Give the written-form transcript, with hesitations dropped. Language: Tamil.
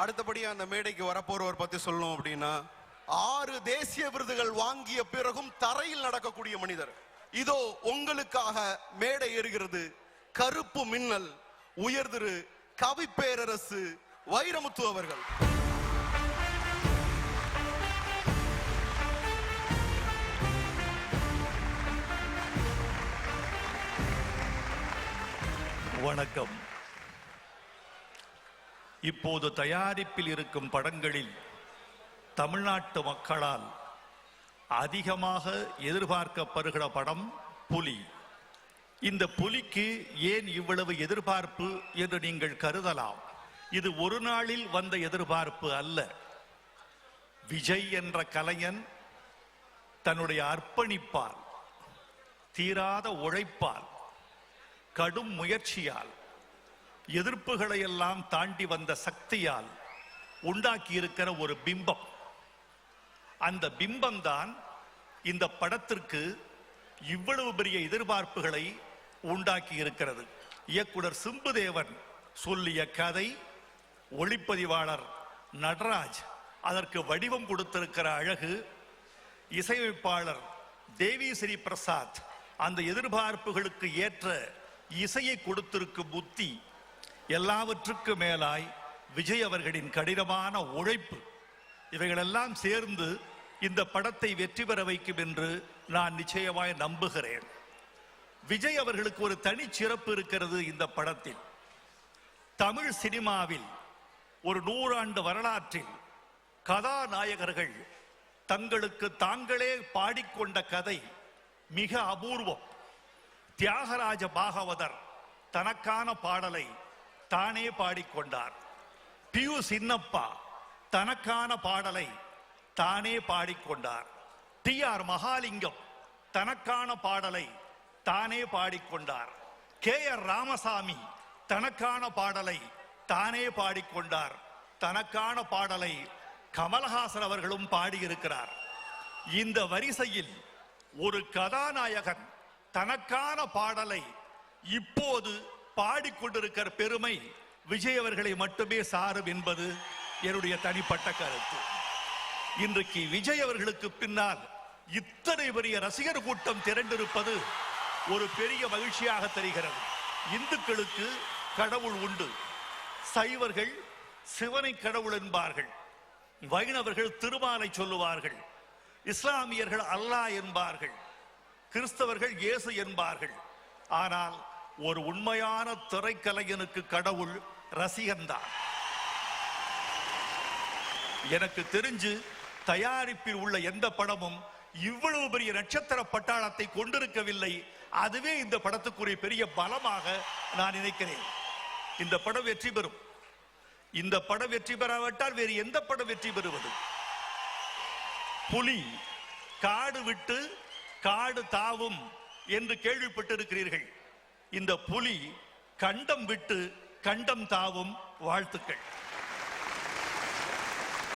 அடுத்தபடியா அந்த மேடைக்கு வரப்போறவர் பத்தி சொல்லணும் அப்படின்னா 6 தேசிய விருதுகள் வாங்கிய பிறகும் தரையில் நடக்கக்கூடிய மனிதர். இதோ உங்களுக்காக மேடை ஏறுகிறது கருப்பு மின்னல் உயர்திரு கவி பேரரசு வைரமுத்து அவர்கள். வணக்கம். இப்போது தயாரிப்பில் இருக்கும் படங்களில் தமிழ்நாட்டு மக்களால் அதிகமாக எதிர்பார்க்கப்படுகிற படம் புலி. இந்த புலிக்கு ஏன் இவ்வளவு எதிர்பார்ப்பு என்று நீங்கள் கருதலாம். இது ஒரு நாளில் வந்த எதிர்பார்ப்பு அல்ல. விஜய் என்ற கலைஞன் தன்னுடைய அர்ப்பணிப்பால், தீராத உழைப்பால், கடும் முயற்சியால், எதிர்ப்புகளை எல்லாம் தாண்டி வந்த சக்தியால் உண்டாக்கி இருக்கிற ஒரு பிம்பம். அந்த பிம்பம்தான் இந்த படத்திற்கு இவ்வளவு பெரிய எதிர்பார்ப்புகளை உண்டாக்கி இருக்கிறது. இயக்குனர் சிம்புதேவன் சொல்லிய கதை, ஒளிப்பதிவாளர் நடராஜ் அதற்கு வடிவம் கொடுத்திருக்கிற அழகு, இசையமைப்பாளர் தேவி ஸ்ரீ பிரசாத் அந்த எதிர்பார்ப்புகளுக்கு ஏற்ற இசையை கொடுத்திருக்கும் புத்தி, எல்லாவற்றுக்கு மேலாய் விஜய் அவர்களின் கடினமான உழைப்பு, இவைகளெல்லாம் சேர்ந்து இந்த படத்தை வெற்றி பெற வைக்கும் என்று நான் நிச்சயமாய் நம்புகிறேன். விஜய் அவர்களுக்கு ஒரு தனி சிறப்பு இருக்கிறது. இந்த படத்தில் தமிழ் சினிமாவில் ஒரு 100 ஆண்டு வரலாற்றில் கதாநாயகர்கள் தங்களுக்கு தாங்களே பாடிக்கொண்ட கதை மிக அபூர்வம். தியாகராஜ பாகவதர் தனக்கான பாடலை தானே பாடிக்கொண்டார். பியு சின்னப்பா தனக்கான பாடலை தானே பாடிக்கொண்டார். டி.ஆர். மகாலிங்கம் தனக்கான பாடலை தானே பாடிக்கொண்டார். கே.ஆர். ராமசாமி தனக்கான பாடலை தானே பாடிக்கொண்டார். தனக்கான பாடலை கமலஹாசன் அவர்களும் பாடியிருக்கிறார். இந்த வரிசையில் ஒரு கதாநாயகன் தனக்கான பாடலை இப்போது பாடிக்கொண்டிருக்கிற பெருமை விஜய் அவர்களை மட்டுமே சாரும் என்பது என்னுடைய தனிப்பட்ட கருத்து. இன்றைக்கு விஜய் அவர்களுக்கு பின்னால் இத்தனை பெரிய ரசிகர் கூட்டம் திரண்டிருப்பது ஒரு பெரிய மகிழ்ச்சியாக தெரிகிறது. இந்துக்களுக்கு கடவுள் உண்டு. சைவர்கள் சிவனை கடவுள் என்பார்கள், வைணவர்கள் திருமாலை சொல்லுவார்கள், இஸ்லாமியர்கள் அல்லாஹ் என்பார்கள், கிறிஸ்தவர்கள் இயேசு என்பார்கள். ஆனால் ஒரு உண்மையான திரைக்கலைஞனுக்கு கடவுள் ரசிகன்தான். எனக்கு தெரிஞ்சு தயாரிப்பில் உள்ள எந்த படமும் இவ்வளவு பெரிய நட்சத்திர பட்டாளத்தை கொண்டிருக்கவில்லை. அதுவே இந்த படத்துக்குரிய பெரிய பலமாக நான் நினைக்கிறேன். இந்த படம் வெற்றி பெறும். இந்த படம் வெற்றி பெறாவிட்டால் வேறு எந்த படம் வெற்றி பெறுவது? புலி காடு விட்டு காடு தாவும் என்று கேள்விப்பட்டிருக்கிறீர்கள். இந்த புலி கண்டம் விட்டு கண்டம் தாவும். வாழ்த்துக்கள்.